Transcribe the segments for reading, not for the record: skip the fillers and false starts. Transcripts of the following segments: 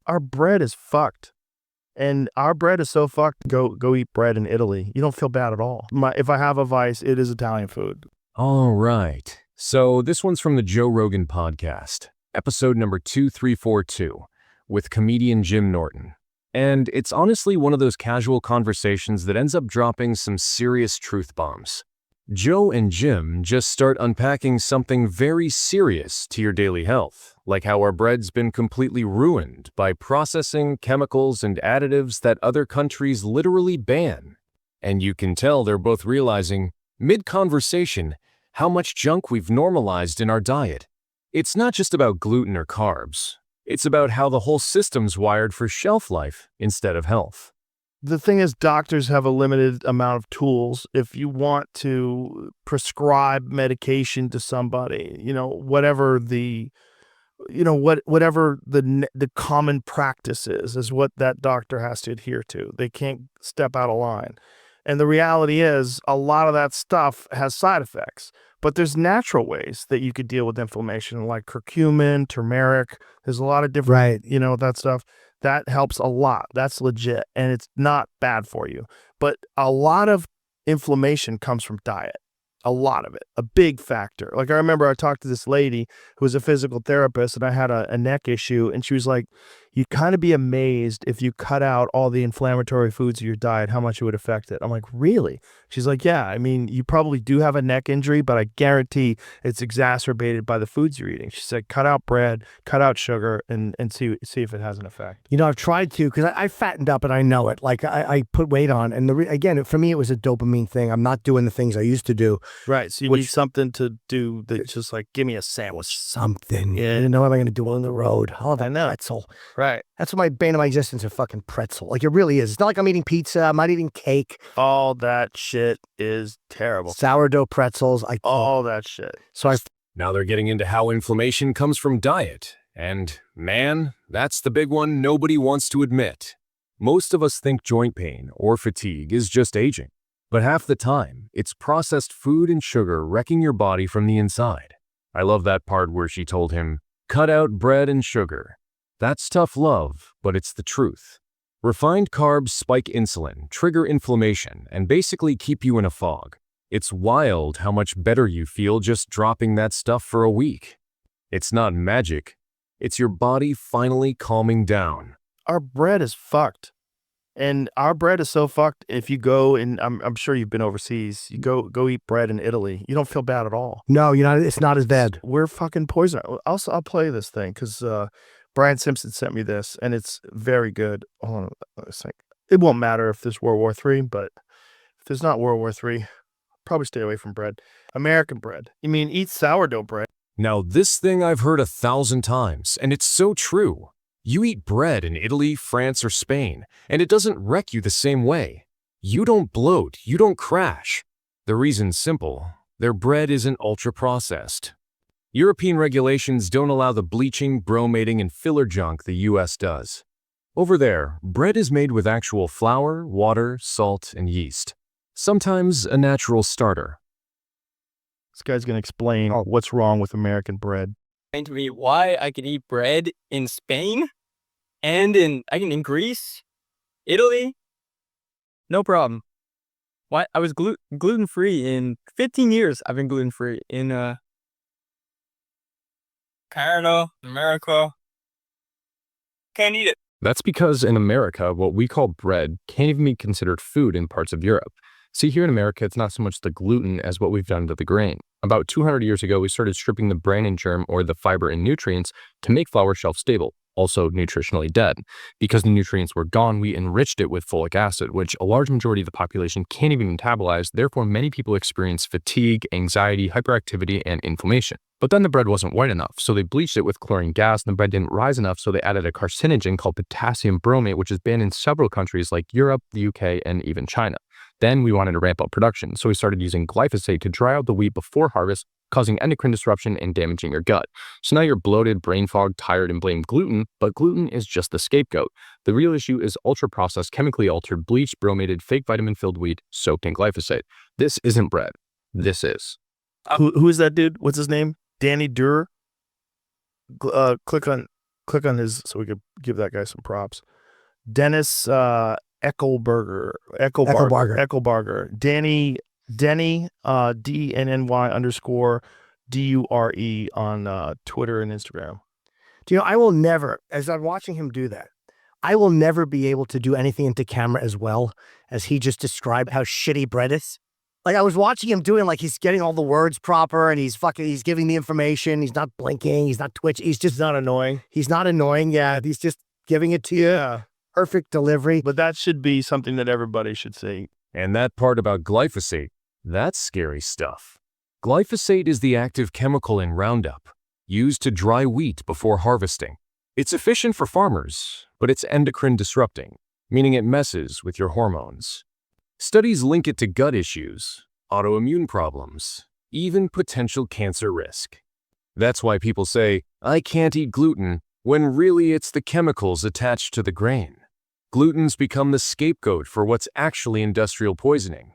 our bread is fucked. And our bread is so fucked, go eat bread in Italy. You don't feel bad at all. If I have a vice, it is Italian food. All right. So this one's from the Joe Rogan podcast, episode number 2342, with comedian Jim Norton. And it's honestly one of those casual conversations that ends up dropping some serious truth bombs. Joe and Jim just start unpacking something very serious to your daily health, like how our bread's been completely ruined by processing, chemicals, and additives that other countries literally ban. And you can tell they're both realizing, mid-conversation, how much junk we've normalized in our diet. It's not just about gluten or carbs. It's about how the whole system's wired for shelf life instead of health. The thing is, doctors have a limited amount of tools. If you want to prescribe medication to somebody, whatever the common practice is what that doctor has to adhere to. They can't step out of line. And the reality is, a lot of that stuff has side effects. But there's natural ways that you could deal with inflammation, like curcumin, turmeric. There's a lot of different, that stuff. That helps a lot. That's legit. And it's not bad for you. But a lot of inflammation comes from diet. A lot of it. A big factor. Like I remember I talked to this lady who was a physical therapist, and I had a neck issue, and she was like, you'd kind of be amazed if you cut out all the inflammatory foods of your diet, how much it would affect it. I'm like, really? She's like, yeah, I mean, you probably do have a neck injury, but I guarantee it's exacerbated by the foods you're eating. She said, cut out bread, cut out sugar, and see if it has an effect. I've tried to, because I fattened up and I know it. Like I put weight on, and again, for me, it was a dopamine thing. I'm not doing the things I used to do. Right, so you need something to do that's just like, give me a sandwich. Something. Yeah. What am I going to do on the road? I'll have a pretzel. Right. That's what my bane of my existence, a fucking pretzel. Like, it really is. It's not like I'm eating pizza. I'm not eating cake. All that shit is terrible. Sourdough pretzels. All that shit. Now they're getting into how inflammation comes from diet. And, man, that's the big one nobody wants to admit. Most of us think joint pain or fatigue is just aging. But half the time, it's processed food and sugar wrecking your body from the inside. I love that part where she told him, cut out bread and sugar. That's tough love, but it's the truth. Refined carbs spike insulin, trigger inflammation, and basically keep you in a fog. It's wild how much better you feel just dropping that stuff for a week. It's not magic. It's your body finally calming down. Our bread is fucked. And our bread is so fucked. If you go, and I'm sure you've been overseas, you go eat bread in Italy, you don't feel bad at all. No, it's not as bad. We're fucking poisoned. I'll play this thing because Brian Simpson sent me this, and it's very good. Hold on a second. It won't matter if there's World War III, but if there's not World War III, probably stay away from bread. American bread. You mean eat sourdough bread. Now this thing I've heard 1,000 times, and it's so true. You eat bread in Italy, France, or Spain, and it doesn't wreck you the same way. You don't bloat, you don't crash. The reason's simple. Their bread isn't ultra-processed. European regulations don't allow the bleaching, bromating, and filler junk the US does. Over there, bread is made with actual flour, water, salt, and yeast. Sometimes a natural starter. This guy's going to explain what's wrong with American bread. Explain to me why I can eat bread in Spain and in Greece, Italy, no problem. Why I was gluten free in 15 years. I've been gluten free in Canada, America. Can't eat it. That's because in America, what we call bread can't even be considered food in parts of Europe. See, here in America, it's not so much the gluten as what we've done to the grain. About 200 years ago, we started stripping the bran and germ, or the fiber and nutrients, to make flour shelf-stable, also nutritionally dead. Because the nutrients were gone, we enriched it with folic acid, which a large majority of the population can't even metabolize. Therefore, many people experience fatigue, anxiety, hyperactivity, and inflammation. But then the bread wasn't white enough, so they bleached it with chlorine gas, and the bread didn't rise enough, so they added a carcinogen called potassium bromate, which is banned in several countries like Europe, the UK, and even China. Then we wanted to ramp up production, so we started using glyphosate to dry out the wheat before harvest, causing endocrine disruption and damaging your gut. So now you're bloated, brain fogged, tired, and blame gluten, but gluten is just the scapegoat. The real issue is ultra-processed, chemically altered, bleached, bromated, fake vitamin-filled wheat soaked in glyphosate. This isn't bread. This is. Who is that dude? What's his name? Danny Durer? Click on click on his so we could give that guy some props. Dennis Eckelbarger. Denny DNNY_DURE on Twitter and Instagram. Do you know, I will never, as I'm watching him do that, I will never be able to do anything into camera as well as he just described how shitty bread is. Like, I was watching him doing, like, he's getting all the words proper and he's giving the information. He's not blinking. He's not twitching. He's just Not annoying. He's not annoying. Yeah. He's just giving it to you. Yeah. Perfect delivery. But that should be something that everybody should see. And that part about glyphosate, that's scary stuff. Glyphosate is the active chemical in Roundup, used to dry wheat before harvesting. It's efficient for farmers, but it's endocrine disrupting, meaning it messes with your hormones. Studies link it to gut issues, autoimmune problems, even potential cancer risk. That's why people say, I can't eat gluten, when really it's the chemicals attached to the grain. Gluten's become the scapegoat for what's actually industrial poisoning.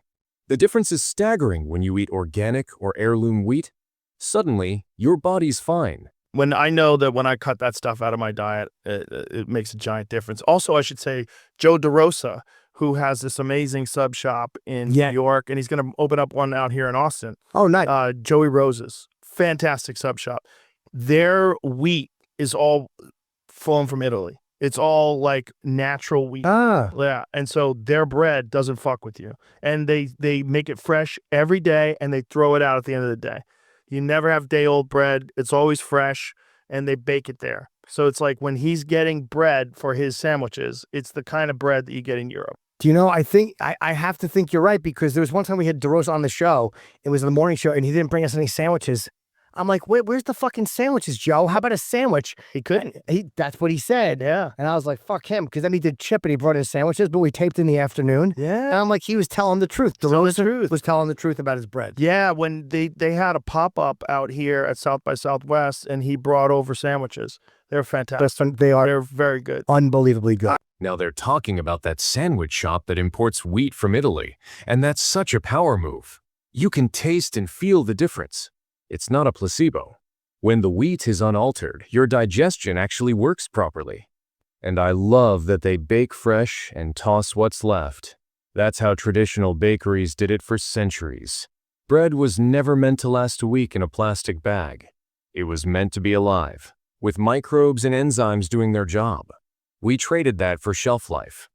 The difference is staggering when you eat organic or heirloom wheat. Suddenly, your body's fine. When I know that when I cut that stuff out of my diet, it makes a giant difference. Also, I should say, Joe DeRosa, who has this amazing sub shop in New York, and he's going to open up one out here in Austin. Oh, nice. Joey Rose's. Fantastic sub shop. Their wheat is all flown from Italy. It's all like natural wheat. Yeah. And so their bread doesn't fuck with you. And they make it fresh every day and they throw it out at the end of the day. You never have day-old bread. It's always fresh, and they bake it there. So it's like when he's getting bread for his sandwiches, it's the kind of bread that you get in Europe. Do you know, I think, I have to think you're right, because there was one time we had DeRosa on the show. It was the morning show, and he didn't bring us any sandwiches. I'm like, wait, where's the fucking sandwiches, Joe? How about a sandwich? He couldn't. That's what he said. Yeah. And I was like, fuck him. Because then he did chip and he brought in sandwiches, but we taped in the afternoon. Yeah. And I'm like, he was telling the truth. DeRosa was telling the truth about his bread. Yeah, when they had a pop-up out here at South by Southwest, and he brought over sandwiches. They're fantastic. They're very good. Unbelievably good. Now they're talking about that sandwich shop that imports wheat from Italy, and that's such a power move. You can taste and feel the difference. It's not a placebo. When the wheat is unaltered, your digestion actually works properly. And I love that they bake fresh and toss what's left. That's how traditional bakeries did it for centuries. Bread was never meant to last a week in a plastic bag. It was meant to be alive, with microbes and enzymes doing their job. We traded that for shelf life.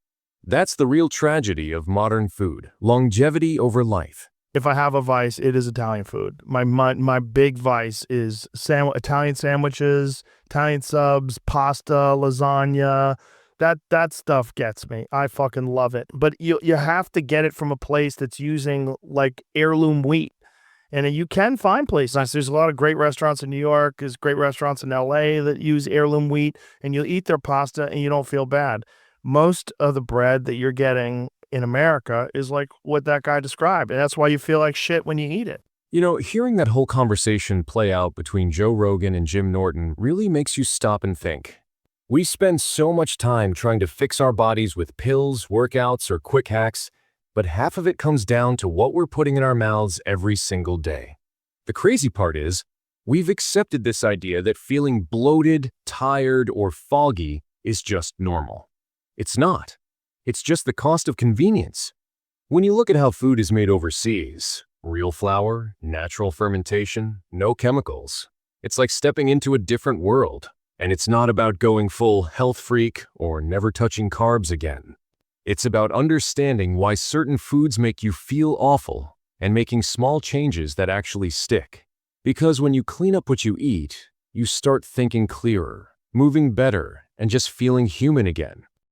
That's the real tragedy of modern food, longevity over life. If I have a vice, it is Italian food. My big vice is Italian sandwiches, Italian subs, pasta, lasagna. That stuff gets me. I fucking love it. But you have to get it from a place that's using like heirloom wheat. And you can find places. There's a lot of great restaurants in New York. There's great restaurants in LA that use heirloom wheat, and you'll eat their pasta and you don't feel bad. Most of the bread that you're getting in America is like what that guy described. And that's why you feel like shit when you eat it. You know, hearing that whole conversation play out between Joe Rogan and Jim Norton really makes you stop and think. We spend so much time trying to fix our bodies with pills, workouts, or quick hacks, but half of it comes down to what we're putting in our mouths every single day. The crazy part is, we've accepted this idea that feeling bloated, tired, or foggy is just normal. It's not. It's just the cost of convenience. When you look at how food is made overseas, real flour, natural fermentation, no chemicals, it's like stepping into a different world. And it's not about going full health freak or never touching carbs again. It's about understanding why certain foods make you feel awful and making small changes that actually stick. Because when you clean up what you eat, you start thinking clearer, moving better, and just feeling human again.